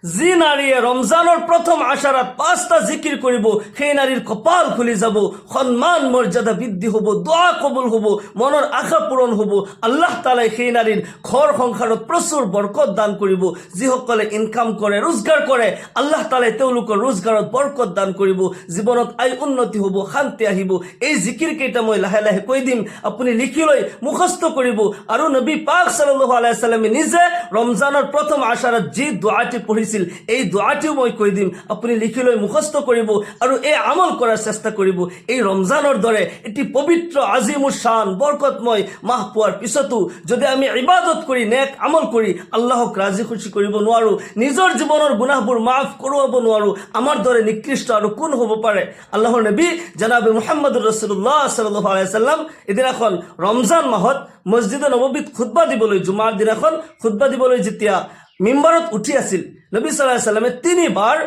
যি নাৰীয়ে ৰমজানৰ প্ৰথম আশাৰাত 5টা জিকিৰ কৰিব সেই নাৰীৰ কপাল খুলি যাব, সন্মান মৰ্যাদা বৃদ্ধি হ'ব, দোয়া কবুল হ'ব, মনৰ আশা পূৰণ হ'ব। আল্লাহ তাআলাই সেই নাৰীৰ ঘৰ সংসাৰত প্ৰচুৰ বৰকত দান কৰিব। যিসকলে ইনকাম কৰে, ৰোজগাৰ কৰে, আল্লাহ তাআলাই তেওঁলোকৰ ৰোজগাৰত বৰকত দান কৰিব, জীৱনত আয় উন্নতি হ'ব, শান্তি আহিব। এই জিকিৰ কেইটা মই লাহে লাহে কৈ দিম, আপুনি লিখি লৈ মুখস্থ কৰিব। আৰু নবী পাক সাল্লাল্লাহু আলাইহি ওয়াসাল্লামে নিজে ৰমজানৰ প্ৰথম আশাৰাত যি দোয়াটি পঢ়িছিল এই দোয়াটিও মই কৈ দিম, আপুনি লিখি লৈ মুখস্থ কৰিব আৰু এই আমল কৰাৰ চেষ্টা কৰিব। এই ৰমজানৰ দৰে এটি পবিত্ৰ আজিমুৰ শান বৰকতময় মাহ পোৱাৰ পিছতো যদি আমি ইবাদত কৰি নেক আমল কৰি আল্লাহক ৰাজি খুশি কৰিব নোৱাৰো, নিজৰ জীৱনৰ গুনাহবোৰ মাফ কৰোৱাব নোৱাৰো, আমাৰ দৰে নিকৃষ্ট আৰু কোন হ'ব পাৰে? আল্লাহৰ নবী জনাবে মুহাম্মদুৰ ৰাসূলুল্লাহ সাল্লাল্লাহু আলাইহি ওয়াসাল্লাম এদিনাখন ৰমজান মাহত মছজিদে নবৱীত খুতবা দিবলৈ, জুমাৰ দিনাখন খুতবা দিবলৈ যেতিয়া মিম্বাৰত উঠি আছিল, নবী সাল্লাল্লাহু আলাইহি ওয়াসাল্লামে 3বাৰ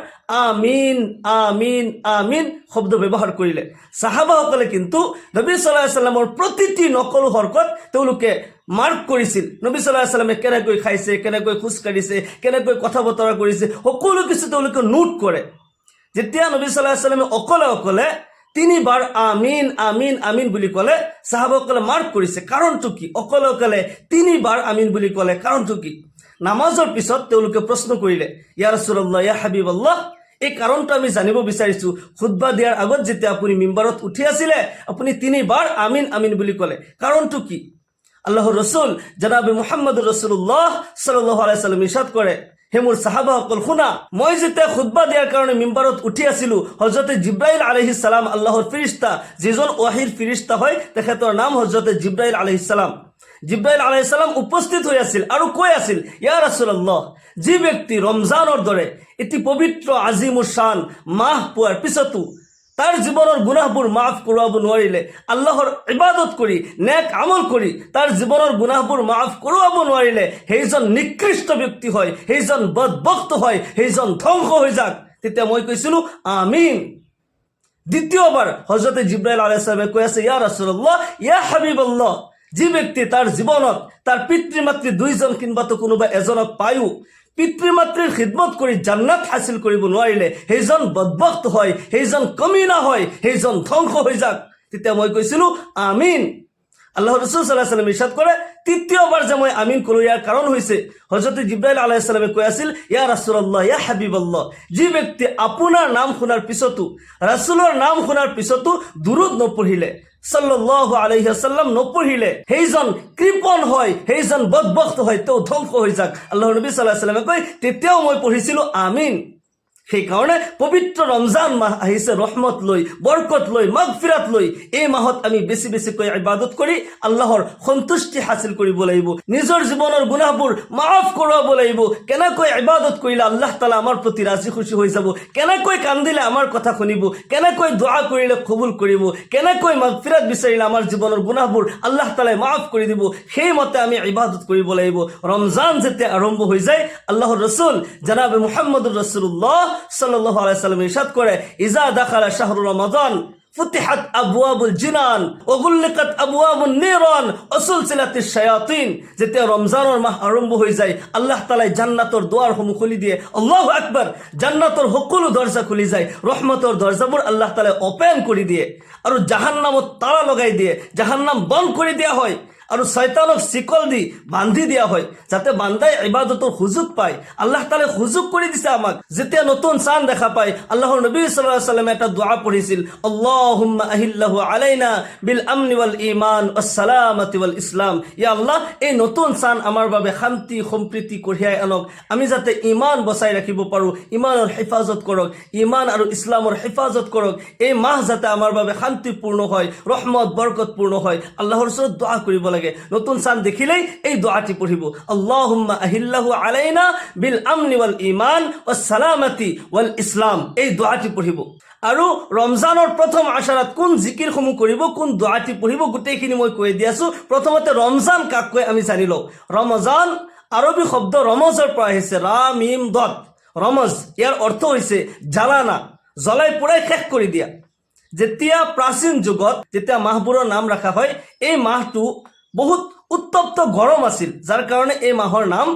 আমিন আমিন আমিন শব্দ ব্যৱহাৰ কৰিলে। সাহাবাসকলে কিন্তু নবী সাল্লাল্লাহু আলাইহি ওয়াসাল্লামৰ প্ৰতিটি নকল হৰকত তেওঁলোকে মাৰ্ক কৰিছিল। নবী সাল্লাল্লাহু আলাইহি ওয়াসাল্লামে কেনেকৈ খাইছে, কেনেকৈ খোজ কাঢ়িছে, কেনেকৈ কথা বতৰা কৰিছে, সকলো কিছু তেওঁলোকে নোট কৰে। যেতিয়া নবী সাল্লাল্লাহু আলাইহি ওয়াসাল্লামে অকলে অকলে 3বাৰ আমিন আমিন আমিন বুলি ক'লে, সাহাবাসকলে মাৰ্ক কৰিছে। কাৰণটো কি? অকলে অকলে 3বাৰ আমিন বুলি ক'লে কাৰণটো কি? নামাজৰ পিছত তেওঁলোকে প্ৰশ্ন কৰিলে, ইয়া ৰাসূলুল্লাহ, ইয়া হাবিবাল্লাহ, এই কাৰণটো আমি জানিব বিচাৰিছো। খুতবা দিয়াৰ আগত যেতিয়া আপুনি মিম্বাৰত উঠি আছিলে আপুনি 3বাৰ আমিন আমিন বুলি ক'লে, কাৰণটো কি? আল্লাহৰ ৰসুল জনাবে মুহাম্মদুৰ ৰাসূলুল্লাহ সাল্লাল্লাহু আলাইহি ওয়াসাল্লাম ইৰশাদ কৰে, হে মোৰ সাহাবাসকল শুনা, মই যেতিয়া খুতবা দিয়াৰ কাৰণে মিম্বাৰত উঠি আছিলো, হযৰতে জিব্ৰাইল আলাইহিস সালাম, আল্লাহৰ ফেৰেশতা, যিজন ওয়াহীৰ ফেৰেশতা হয়, তেখেতৰ নাম হযৰতে জিব্ৰাইল আলাইহিস সালাম। জিব্রাইল আলাইহিস সালাম উপস্থিত হৈ আছিল আৰু কৈ আছিল, ইয়া ৰাসূলুল্লাহ, যি ব্যক্তি ৰমজানৰ দৰে এটি পবিত্ৰ আজিমুৰ শান মাহ পোৱাৰ পিছতো তাৰ জীৱনৰ গুনাহবোৰ মাফ কৰাব নোৱাৰিলে, আল্লাহৰ ইবাদত কৰি নেক আমল কৰি তাৰ জীৱনৰ গুনাহবোৰ মাফ কৰাব নোৱাৰিলে, সেইজন নিকৃষ্ট ব্যক্তি হয়, সেইজন বদবখত হয়, সেইজন ধ্বংস হৈ যাক। তেতিয়া মই কৈছিলো আমিন। দ্বিতীয়বাৰ হযরতে জিব্রাইল আলাইহিস সালামে কৈ আছে, ইয়া রাসূলুল্লাহ, ইয়া হাবিবাল্লাহ, যি ব্যক্তি তাৰ জীৱনত তাৰ পিতৃ মাতৃ দুইজন কিংবা তো কোনোবা এজনক পায়ো পিতৃ মাতৃৰ খিদমত কৰি জান্নাত হাসিল কৰিব নোৱাৰিলে, সেইজন বদবখত হয়, সেইজন কমিনা হয়, সেইজন ধ্বংস হৈ যাক। তেতিয়া মই কৈছিলো আমিন। আল্লাহ রাসূল সাল্লাল্লাহু আলাইহি ওয়াসাল্লাম ইরশাদ করে, তৃতীয়বার যে মই আমিন কলো ইয়াৰ কাৰণ হৈছে হযরত জিব্রাইল আলাইহিস সালামে কৈ আছিল, ইয়া রাসূলুল্লাহ, ইয়া হাবিবাল্লাহ, যি ব্যক্তি আপোনাৰ নাম শুনাৰ পিছতো, ৰাসূলৰ নাম শুনাৰ পিছতো দুরূদ নপঢ়িলে, সাল্লাল্লাহু আলাইহি ওয়াসাল্লাম নপঢ়িলে, সেইজন কৃপণ হয়, সেইজন বদবখত হয়, তেওঁ ধ্বংস হৈ যাক। আল্লাহৰ নবী সাল্লাল্লাহু আলাইহি ওয়াসাল্লামে কয়, তেতিয়াও মই পঢ়িছিলো আমিন। সেইকাৰণে পবিত্ৰ ৰমজান মাহ আহিছে ৰহমত লৈ, বৰকত লৈ, মাগফিৰাত লৈ। এই মাহত আমি বেছি বেছিকৈ ইবাদত কৰি আল্লাহৰ সন্তুষ্টি হাসিল কৰিব লাগিব, নিজৰ জীৱনৰ গুনাহবোৰ মাফ কৰাব লাগিব। কেনেকৈ ইবাদত কৰিলে আল্লাহ তাআলা আমাৰ প্ৰতি ৰাজি খুশি হৈ যাব, কেনেকৈ কান্দিলে আমাৰ কথা শুনিব, কেনেকৈ দোয়া কৰিলে কবুল কৰিব, কেনেকৈ মাগফিৰাত বিচাৰিলে আমাৰ জীৱনৰ গুনাহবোৰ আল্লাহ তাআলাই মাফ কৰি দিব, সেই মতে আমি ইবাদত কৰিব লাগিব। ৰমজান যেতিয়া আৰম্ভ হৈ যায়, আল্লাহৰ ৰাসূল জনাবে মুহাম্মদুৰ ৰাসূলুল্লাহ সাল্লাল্লাহু আলাইহি ওয়াসাল্লাম ইরশাদ করে, ইজা দাখালা শাহরু রমাদান ফুতিহাত আবওয়াবুল জিনান ওয়া গুলিকাত আবওয়াবুন নিরান ওয়া সুলসিলাতিশ শায়াতিন। যেতিয়া রমজানৰ মাহ আৰম্ভ হৈ যায়, আল্লাহ তাআলাই জান্নাতৰ দুৱাৰসমূহ খুলি দিয়ে। আল্লাহু আকবার। জান্নাতৰ সকলো দরজা খুলি যায়, ৰহমতৰ দরজাবোৰ আল্লাহ তাআলাই ওপেন কৰি দিয়ে আৰু জাহান্নামত তালা লগাই দিয়ে, জাহান্নাম বন্ধ কৰি দিয়া হয় আৰু শয়তানক শিকল দি বান্ধি দিয়া হয়, যাতে বান্দাই ইবাদতৰ সুযোগ পায়। আল্লাহ তাআলা সুযোগ কৰি দিছে আমাক। যেতিয়া নতুন চান দেখা পায়, আল্লাহৰ নবী সাল্লাল্লাহু আলাইহি ওয়াসাল্লাম এটা দোয়া পঢ়িছিল, আল্লাহুম্মা আহিল্লাহু আলাইনা বিল আমনি ওয়াল ঈমান ওয়াস সালামাতি ওয়াল ইসলাম। ইয়া আল্লাহ, এই নতুন চান আমাৰ বাবে শান্তি সম্প্ৰীতি কঢ়িয়াই আনক, আমি যাতে ঈমান বচাই ৰাখিব পাৰো, ঈমানৰ হেফাজত কৰক, ঈমান আৰু ইছলামৰ হেফাজত কৰক। এই মাহ যাতে আমাৰ বাবে শান্তিপূৰ্ণ হয়, ৰহমত বৰকতপূৰ্ণ হয়, আল্লাহৰ ওচৰত দোয়া কৰিব লাগে। নতুন চান দেখিলেই এই দোয়াটি পঢ়িব, আল্লাহুম্মা আহিল্লাহু আলাইনা বিল আমনি ওয়াল ঈমান ওয়াস সালামাতি ওয়াল ইসলাম। এই দোয়াটি পঢ়িব। আৰু ৰমজানৰ প্ৰথম আশাৰাত কোন জিকিৰসমূহ কৰিব, কোন দোয়াটি পঢ়িব, গোটেইখিনি মই কৈ দি আছো। প্ৰথমতে ৰমজান কাক কয় আমি জানি লওঁ। ৰমজান আৰবী শব্দ ৰমজৰ পৰা আহিছে, ৰা মিম দত। ৰমজ ইয়াৰ অৰ্থ হৈছে জ্বালানা, জ্বলাই পুৰাই শেষ কৰি দিয়া। যেতিয়া প্ৰাচীন যুগত যেতিয়া মাহবোৰৰ নাম ৰখা হয়, এই মাহটো বহুত উত্তপ্ত গৰম আছিল, যাৰ কাৰণে এই মাহৰ নাম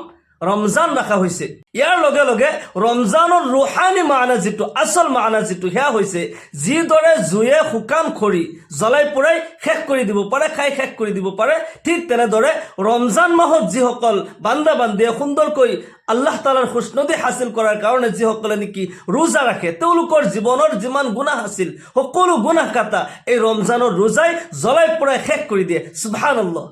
ৰমজান ৰখা হৈছে। ইয়াৰ লগে লগে ৰমজানৰ ৰুহানী মানা যিটো আচল মানা যিটো সেয়া হৈছে যিদৰে জুয়ে শুকান খৰি জ্বলাই পুৰাই শেষ কৰি দিব পাৰে, খাই শেষ কৰি দিব পাৰে, ঠিক তেনেদৰে ৰমজান মাহত যিসকল বান্দা বান্দিয়ে সুন্দৰকৈ আল্লাহ তালাৰ খুশনদী হাসিল কৰাৰ কাৰণে যিসকলে নেকি ৰোজা ৰাখে তেওঁলোকৰ জীৱনৰ যিমান গুনাহ আছিল সকলো গুনাহ কাটা এই ৰমজানৰ ৰোজাই জ্বলাই পুৰাই শেষ কৰি দিয়ে। সুবহানাল্লাহ।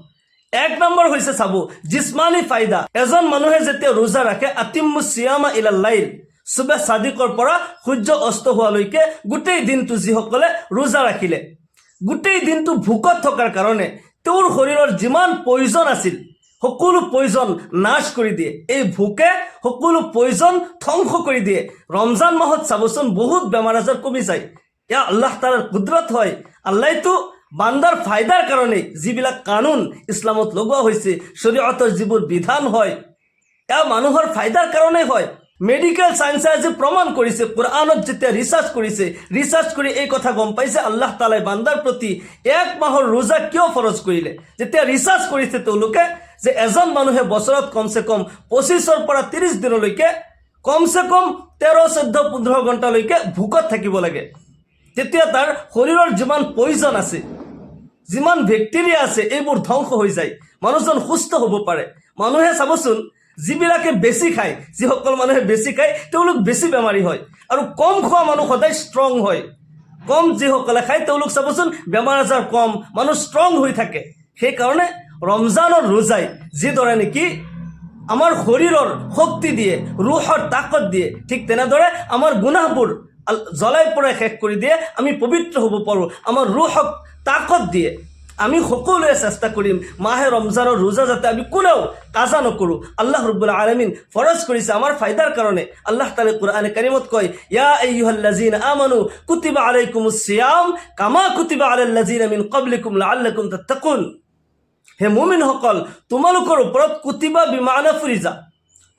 এক নম্বৰ হৈছে চাব জিসমানী ফায়দা। এজন মানুহে যেতিয়া ৰোজা ৰাখে আতিম্মু সিয়ামা ইলাল লাইল, সুবে সাদিকৰ পৰা সূৰ্য অস্ত হোৱালৈকে গোটেই দিনটো যিসকলে ৰোজা ৰাখিলে গোটেই দিনটো ভোকত থকাৰ কাৰণে তেওঁৰ শৰীৰৰ যিমান পয়জন আছিল সকলো পয়জন নাশ কৰি দিয়ে। এই ভোকে সকলো পয়জন ধ্বংস কৰি দিয়ে। ৰমজান মাহত চাবচোন বহুত বেমাৰ আজাৰ কমি যায়। এয়া আল্লাহ তাআলাৰ কুদৰত হয়। আল্লাহটো বান্দাৰ ফায়দাৰ কাৰণে যিবিলাক কানুন ইছলামত লগোৱা হৈছে, শৰীয়তৰ যিবোৰ বিধান হয় এয়া মানুহৰ ফায়দাৰ কাৰণে হয়। মেডিকেল সায়েন্সে আজি প্ৰমাণ কৰিছে, কোরআনত যেতিয়া ৰিচাৰ্চ কৰি এই কথা গম পাইছে আল্লাহ তাআলাই বান্দাৰ প্ৰতি এক মাহৰ ৰোজা কিয় ফৰজ কৰিলে। যেতিয়া ৰিচাৰ্চ কৰিছে তেওঁলোকে যে এজন মানুহে বছৰত কমসে কম 25 পৰা 30 দিনলৈকে কমসে কম 13, 14, 15 ঘণ্টালৈকে ভোকত থাকিব লাগে, তেতিয়া তাৰ শৰীৰৰ যিমান পয়জন আছে যিমান বেক্টেৰিয়া আছে এইবোৰ ধ্বংস হৈ যায়, মানুহজন সুস্থ হ'ব পাৰে। মানুহে চাবচোন যিবিলাকে বেছি খায়, যিসকল মানুহে বেছি খায় তেওঁলোক বেছি বেমাৰী হয়, আৰু কম খোৱা মানুহ সদায় ষ্ট্ৰং হয়। কম যিসকলে খায় তেওঁলোক চাবচোন বেমাৰ আজাৰ কম, মানুহ ষ্ট্ৰং হৈ থাকে। সেইকাৰণে ৰমজানৰ ৰোজাই যিদৰে নেকি আমাৰ শৰীৰৰ শক্তি দিয়ে, ৰুহৰ তাকত দিয়ে, ঠিক তেনেদৰে আমাৰ গুনাহবোৰ জ্বলাই পুৰাই শেষ কৰি দিয়ে, আমি পবিত্ৰ হ'ব পাৰোঁ, আমাৰ ৰুহক তাকত দিয়ে। আমি সকলোৱে চেষ্টা কৰিম মাহে ৰমজানৰ ৰোজা যাতে আমি কোনেও কাজা নকৰোঁ। আল্লাহ ৰাব্বুল আলামিন ফৰজ কৰিছে আমাৰ ফায়দাৰ কাৰণে। আল্লাহ তাআলা কোরআনে কাৰিমত কয় ইয়া আইয়ুহাল্লাযীনা আমানু কুতিবা আলাইকুমুস সিয়াম কামা কুতিবা আলাল্লাযীনা মিন ক্বাবলিকুম লাআল্লাকুম তাত্তাকুন। হে মুমিনসকল, তোমালোকৰ ওপৰত কুতিবা বিমানা ফৰিজা,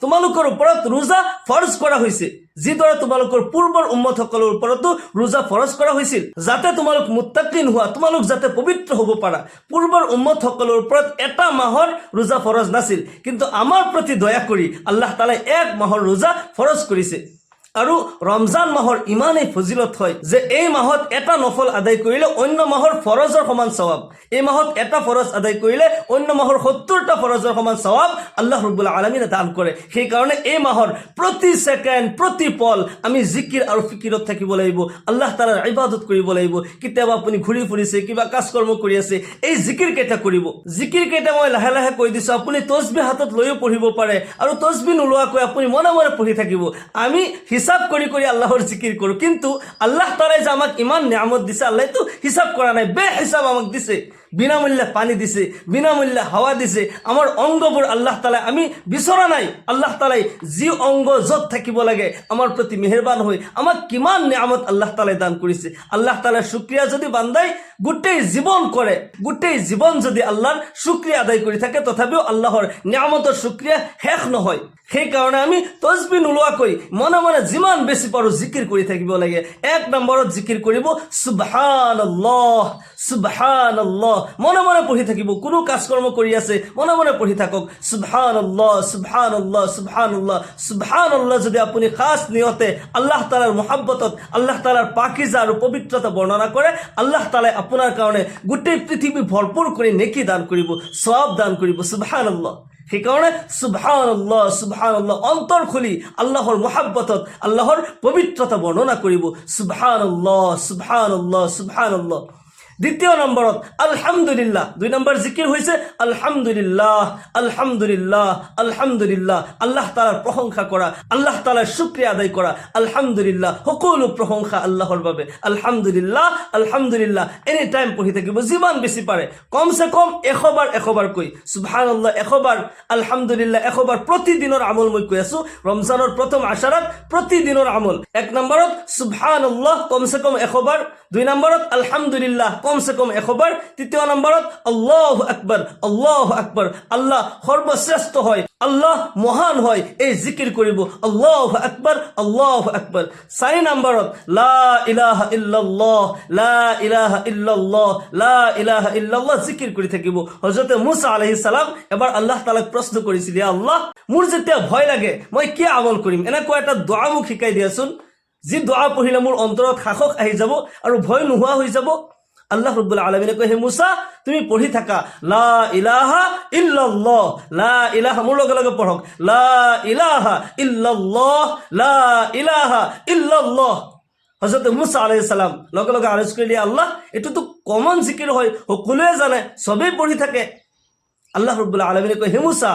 তোমালোকৰ ওপৰত ৰোজা ফৰজ কৰা হৈছে যিদৰে তোমালোকৰ পূৰ্বৰ উম্মতসকলৰ ওপৰতো ৰোজা ফৰজ কৰা হৈছিল, যাতে তোমালোক মুত্তাকিন হোৱা, তোমালোক যাতে পবিত্ৰ হ'ব পাৰা। পূৰ্বৰ উম্মতসকলৰ ওপৰত এটা মাহৰ ৰোজা ফৰজ নাছিল, কিন্তু আমাৰ প্ৰতি দয়া কৰি আল্লাহ তাআলাই এক মাহৰ ৰোজা ফৰজ কৰিছে। আৰু ৰমজান মাহৰ ইমানেই ফজিলত হয় যে এই মাহত এটা নফল আদায় কৰিলে অন্য মাহৰ ফৰজৰ সমান সওয়াব, এই মাহত এটা ফৰজ আদায় কৰিলে অন্য মাহৰ 70টা ফৰজৰ সমান সওয়াব আল্লাহ ৰাব্বুল আলামিনে দান কৰে। সেইকাৰণে এই মাহৰ প্ৰতি সেকেন্ড প্ৰতি পল আমি জিকিৰ আৰু ফিকিৰত থাকিব লাগিব, আল্লাহ তাআলাৰ ইবাদত কৰিব লাগিব। কেতিয়াবা আপুনি ঘূৰি ফুৰিছে, কিবা কাজ কৰ্ম কৰি আছে, এই জিকিৰ কেইটা কৰিব। জিকিৰ কেইটা মই লাহে লাহে কৈ দিছোঁ, আপুনি তসবিহ হাতত লৈও পঢ়িব পাৰে, আৰু তসবিহ নোলোৱাকৈ আপুনি মনে মনে পঢ়ি থাকিব। আমি হিসাব কৰি কৰি আল্লাহৰ জিকিৰ কৰো, কিন্তু আল্লাহ তাআলাই যে আমাক ইমান নিয়ামত দিছে আল্লাহটো হিসাব কৰা নাই, বেহিসাব আমাক দিছে। বিনামূল্যে পানী দিছে, বিনামূল্যে হাওয়া দিছে, আমাৰ অংগবোৰ আল্লাহ তাআলাই আমি বিচৰা নাই। আল্লাহ তাআলাই যি অংগ য'ত থাকিব লাগে আমাৰ প্ৰতি মেহেৰবান হৈ আমাক কিমান নিয়ামত আল্লাহ তাআলাই দান কৰিছে। আল্লাহ তাআলাৰ শুকৰিয়া যদি বান্দাই গোটেই জীৱন কৰে, গোটেই জীৱন যদি আল্লাহৰ শুকৰিয়া আদায় কৰি থাকে, তথাপিও আল্লাহৰ নিয়ামতৰ শুকৰিয়া শেষ নহয়। সেইকাৰণে আমি তসবিহ নোলোৱাকৈ মনে মনে যিমান বেছি পাৰোঁ জিকিৰ কৰি থাকিব লাগে। এক নম্বৰত জিকিৰ কৰিব সুবহানাল্লাহ, সুবহানাল্লাহ, মনে মনে পঢ়ি থাকিব। কোনো কাজ কৰ্ম কৰি আছে মনে মনে পঢ়ি থাকক সুবহানাল্লাহ, সুবহানাল্লাহ, সুবহানাল্লাহ, সুবহানাল্লাহ। যদি আপুনি খাস নিয়তে আল্লাহ তাআলাৰ মহব্বতত আল্লাহ তাআলাৰ পাকিজা আৰু পবিত্ৰতা বৰ্ণনা কৰে, আল্লাহ তাআলাই আপোনাৰ কাৰণে গোটেই পৃথিৱী ভৰপূৰ কৰি নেকি দান কৰিব, সওয়াব দান কৰিব। সুবহানাল্লাহ। সেইকাৰণে সুবহানাল্লাহ, সুবহানাল্লাহ অন্তৰ খুলি আল্লাহৰ মহব্বতত আল্লাহৰ পবিত্ৰতা বৰ্ণনা কৰিব। সুবহানাল্লাহ, সুবহানাল্লাহ, সুবহানাল্লাহ। দ্বিতীয় নম্বৰত আলহামদুলিল্লাহ। 2 নম্বৰ জিকিৰ হৈছে আলহামদুলিল্লাহ, আলহামদুলিল্লাহ, আলহামদুলিল্লাহ। আল্লাহ তাআলাৰ প্ৰশংসা কৰা, আল্লাহ তাআলাৰ শুকৰিয়া আদায় কৰা। আলহামদুলিল্লাহ, সকলো প্ৰশংসা আল্লাহৰ বাবে। আলহামদুলিল্লাহ, আলহামদুলিল্লাহ এনি টাইম পঢ়ি থাকিব যিমান বেছি পাৰে, কমসে কম 100 বাৰ কৈ সুবহানাল্লাহ 100 বাৰ, আলহামদুলিল্লাহ 100 বাৰ। প্ৰতিদিনৰ আমল মই কৈ আছো, ৰমজানৰ প্ৰথম আশাৰাত প্ৰতিদিনৰ আমল। 1 নম্বৰত সুবহানাল্লাহ কমসে কম 100 বাৰ, 2 নম্বৰত আলহামদুলিল্লাহ কমসে কম 100 বাৰ, 3 নম্বৰত আল্লাহু আকবার, আল্লাহু আকবার। আল্লাহ সৰ্বশ্ৰেষ্ঠ হয়, আল্লাহ মহান হয়, এই জিকিৰ কৰিব আল্লাহু আকবার, আল্লাহু আকবার। 4 নম্বৰত লা ইলাহা ইল্লাল্লাহ, লা ইলাহা ইল্লাল্লাহ, লা ইলাহা ইল্লাল্লাহ জিকিৰ কৰি থাকিব। হযরত মুসা আলাইহিস সালাম এবাৰ আল্লাহ তাআলাক প্ৰশ্ন কৰিছিল, ইয়া আল্লাহ মোৰ যেতিয়া ভয় লাগে মই কি আমল কৰিম, এনেকুৱা এটা দোৱা মোক শিকাই দিয়াচোন, যি দোৱা পঢ়িলে মোৰ অন্তৰত সাহস আহি যাব আৰু ভয় নোহোৱা হৈ যাব। আল্লাহ ৰাব্বুল আলামিনে কয়, হে মুছা তুমি পঢ়ি থাকা লা ইলাহা ইল্লাল্লাহ, লা ইলাহা, মোৰ লগে লগে পঢ়ক, লা ইলাহা ইল্লাল্লাহ, লা ইলাহা ইল্লাল্লাহ। হযরত মুসা আলাইহিস সালাম লগে লগে আরজ কৰিলে, আল্লাহ এটোতো কমন জিকিৰ হয়, সকলোৱে জানে, সবেই পঢ়ি থাকে। আল্লাহ রাব্বুল আলামিনে কয়, হে মুসা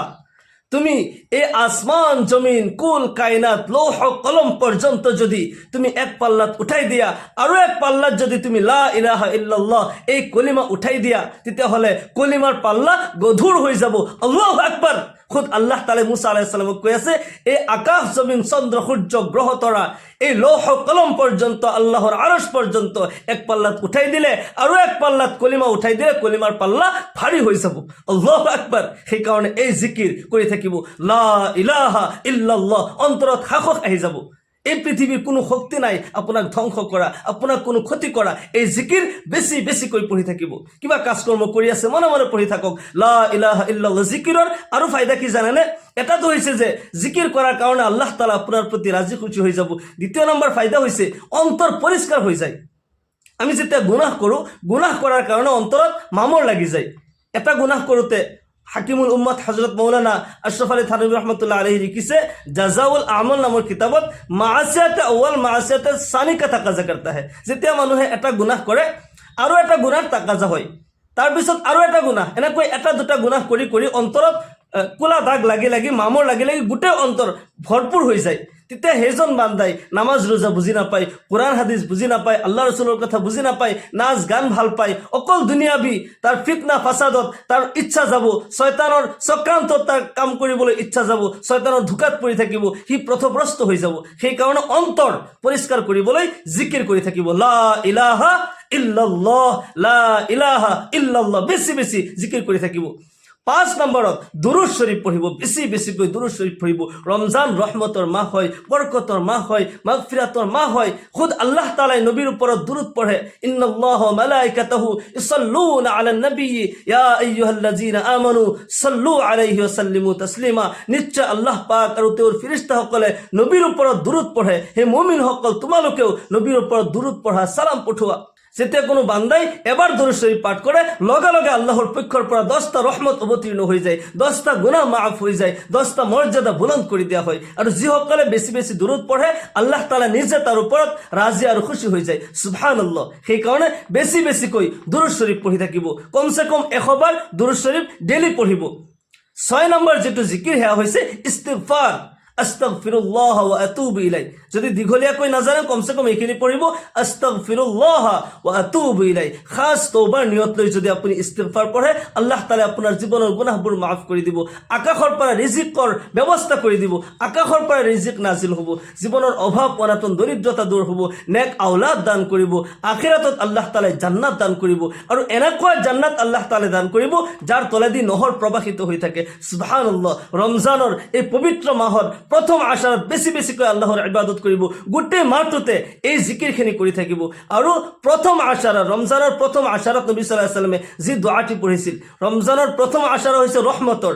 তুমি এই আসমান জমিন কুল কায়নাত লৌহ কলম পর্যন্ত যদি তুমি এক পাল্লাত উঠাই দিয়া আৰু এক পাল্লাত যদি তুমি লা ইলাহা ইল্লাল্লাহ এই কলিমা উঠাই দিয়া, তেতিয়াহ'লে কলিমাৰ পাল্লা গধুৰ হৈ যাব। আল্লাহু আকবার। খুদ আল্লাহ তাআলা মুসা আলাইহিস সালামক কৈ আছে, এই আকাশ জমিন চন্দ্র সূর্য গ্রহ তৰা এই লৌহ কলম পর্যন্ত আল্লাহর আরশ পর্যন্ত এক পাল্লাত উঠাই দিলে আৰু এক পাল্লাত কলিমা উঠাই দিলে কলিমাৰ পাল্লা ভারী হৈ যাব। আল্লাহু আকবার। সেই কাৰণে এই জিকিৰ কৰি থাকিব, লা ইলাহা ইল্লাল্লাহ, অন্তৰত সাহস আহি যাব। এই পৃথিৱীৰ কোনো শক্তি নাই আপোনাক ধ্বংস কৰা, আপোনাক কোনো ক্ষতি কৰা। এই জিকিৰ বেছি বেছিকৈ পঢ়ি থাকিব। কিবা কাজকৰ্ম কৰি আছে মনে মনে পঢ়ি থাকক লা ইলাহা ইল্লাল্লাহ। জিকিৰৰ আৰু ফায়দা কি জানেনে? এটাতো হৈছে যে জিকিৰ কৰাৰ কাৰণে আল্লাহ তাআলা আপোনাৰ প্ৰতি ৰাজি খুশি হৈ যাব। দ্বিতীয় নম্বৰ ফায়দা হৈছে অন্তৰ পৰিষ্কাৰ হৈ যায়। আমি যেতিয়া গুনাহ কৰোঁ, গুনাহ কৰাৰ কাৰণে অন্তৰত মামৰ লাগি যায়। এটা গুনাহ কৰোঁতে হাকিমুল উম্মত হযরত মৌলানা আশরাফ আলী থানভী রহমতুল্লাহ আলাইহি লিখিছে, জাজাউল আমল নামৰ কিতাবত মাআসিয়াতে আউয়াল মাআসিয়াতে সানি কা তাকাজা করতা है। যেতিয়া মানুহে এটা গুনাহ কৰে আৰু এটা গুনাহৰ তাকাজা হয়, তাৰপিছত আৰু এটা গুনাহ, এনেকৈ এটা দুটা গুনাহ কৰি কৰি অন্তৰত কোলা দাগ লাগি লাগি মামৰ লাগি লাগি গোটেই অন্তৰ ভৰপূৰ হৈ যায়। তেতিয়া সেইজন বান্দাই নামাজ ৰোজা বুজি নাপায়, কোরআন হাদিস বুজি নাপায়, আল্লাহ রসুলের কথা বুজি নাপায়, নাচ গান ভাল পায়, অকল দুনিয়াবী তাৰ ফিতনা ফাসাদত তাৰ ইচ্ছা যাব, শয়তানৰ চক্ৰান্তত তাৰ কাম কৰিবলৈ ইচ্ছা যাব, শয়তানৰ ধোকাত পৰি থাকিব, সি পথভ্ৰষ্ট হৈ যাব। সেই কাৰণে অন্তৰ পৰিষ্কাৰ কৰিবলৈ জিকিৰ কৰি থাকিব, লা ইলাহা ইল্লাল্লাহ, লা ইলাহা ইল্লাল্লাহ, বেছি বেছি জিকিৰ কৰি থাকিব। 5 নম্বৰত দুরূদ শরীফ পঢ়িব, বেছি বেছিকৈ দুরূদ শরীফ পঢ়িব। রমজান রহমতৰ মাহ হয়, বরকতৰ মাহ হয়, মাগফিরাতৰ মাহ হয়। খুদ আল্লাহ তাআলাই নবীৰ ওপৰত দুরূদ পঢ়ে, ইন্নাল্লাহ ওয়া মালাইকাতাহু ইউসাল্লুনা আলান নবী ইয়া আইয়ুহাল্লাযীনা আমানু সাল্লু আলাইহি ওয়া সাল্লিমু তাসলিমা। নিশ্চয় আল্লাহ পাক আৰু তেওঁৰ ফেৰেশতাসকলে নবীৰ ওপৰত দুরূদ পঢ়ে। হে মুমিনসকল, তোমালোকেও নবীৰ ওপৰত দুরূদ পঢ়া, সালাম পঠোৱা। যেতিয়া কোনো বান্দাই এবাৰ দুরূদ শরীফ পাঠ কৰে, লগে লগে আল্লাহৰ পক্ষৰ পৰা 10টা ৰহমত অৱতীৰ্ণ হৈ যায়, 10টা গুনাহ মাফ হৈ যায়, 10টা মৰ্যাদা বুলন্দ কৰি দিয়া হয়। আৰু যিসকলে বেছি বেছি দুরূদ পঢ়ে, আল্লাহ তাআলা নিজে তাৰ ওপৰত ৰাজি আৰু খুশি হৈ যায়। সুবহানাল্লাহ। সেই কাৰণে বেছি বেছিকৈ দুরূদ শরীফ পঢ়ি থাকিব। কমসে কম 100 বাৰ দুরূদ শরীফ ডেইলি পঢ়িব। 6 নম্বৰ যেটো জিকিৰ হেয়া হৈছে ইস্তিগফাৰ, আস্তাগফিরুল্লাহ ওয়া আতুবু ইলাই। যদি দীঘলীয়াকৈ নাজানে কমসে কম এইখিনি পঢ়িব, আস্তাগফিরুল্লাহ ওয়া আতুবু ইলাই। খাস তওবার নিয়ত লৈ যদি আপুনি ইস্তিগফাৰ পঢ়ে, আল্লাহ তাআলা আপোনাৰ জীৱনৰ গুনাহবোৰ মাফ কৰি দিব, আকাশৰ পৰা ৰিজিকৰ ব্যৱস্থা কৰি দিব, আকাশৰ পৰা ৰিজিক নাজিল হ'ব, জীৱনৰ অভাৱ অনাটন দৰিদ্ৰতা দূৰ হ'ব, নেক আওলাদ দান কৰিব, আখিৰাতত আল্লাহ তাআলাই জান্নাত দান কৰিব, আৰু এনেকুৱা জান্নাত আল্লাহ তাআলাই দান কৰিব যাৰ তলেদি নহৰ প্ৰবাহিত হৈ থাকে। সুবহানাল্লাহ। ৰমজানৰ এই পবিত্ৰ মাহৰ প্রথম আশাৰত বেছি বেছিকৈ আল্লাহৰ ইবাদত কৰিব, গোটেই মাহটোতে এই জিকিৰখিনি কৰি থাকিব। আৰু প্ৰথম আশাৰা, ৰমজানৰ প্ৰথম আশাৰত নবী সাল্লাল্লাহু আলাইহি ওয়াসাল্লামে যি দোৱাটি পঢ়িছিল, ৰমজানৰ প্ৰথম আশাৰা হৈছে ৰহমতৰ,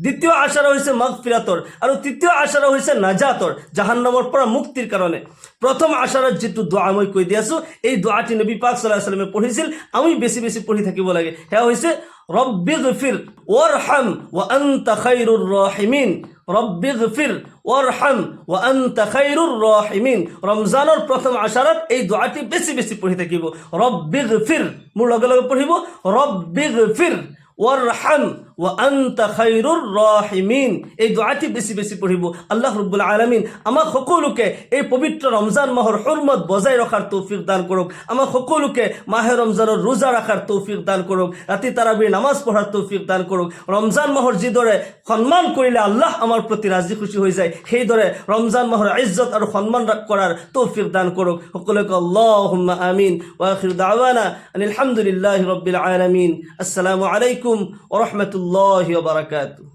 দ্বিতীয় আশারা হয়েছে মাগফিরাতর, আর তৃতীয় আশারা হয়েছে নাজাতর, জাহান্নামের পৰা মুক্তির কারণে। প্রথম আশারার যেটু দোয়া আমি কই দিয়াছো, এই দোয়াটি নবী পাক সাল্লাল্লাহু আলাইহি ওয়াসাল্লামে পড়িছিল, আমি বেশি বেশি পড়ি থাকিব লাগে। হ্যাঁ হয়েছে রব্বিগফির ওয়ারহাম ওয়া আনতা খায়রুর রাহিমিন, রব্বিগফির ওয়ারহাম ওয়া আনতা খায়রুর রাহিমিন। রমজানের প্রথম আশারাত এই দোয়াটি বেশি বেশি পড়ি থাকিব। রব্বিগফির, মোর লগে লগে পড়িব, রব্বিগফির ওয়ারহাম ওয়া আনতা খায়রুর রাহিমিন। এই দোয়াটি বেশি বেশি পড়িব। আল্লাহ রাব্বুল আলামিন আমাক সকলোকে এই পবিত্র রমজান মাহৰ হুরমত বজাই রাখার তৌফিক দান করুক। আমাক সকলোকে মাহে রমজানের রোজা রাখার তৌফিক দান করুক, রাতি তারাবির নামাজ পড়ার তৌফিক দান করুক। রমজান মাহৰ যিদৰে সম্মান কৰিলে আল্লাহ আমাৰ প্ৰতি ৰাজি খুশি হৈ যায়, সেইদৰে ৰমজান মাহৰ ইজ্জত আৰু সম্মান কৰাৰ তৌফিক দান করুক। সকলোকে আল্লাহুম্মা আমিন। ওয়া আখিরু দাওয়ানা আনিল হামদুলিল্লাহি রাব্বিল আলামিন। আসসালামু আলাইকুম ওয়া রাহমাতুল্লাহি ওয়া বারাকাতুহু।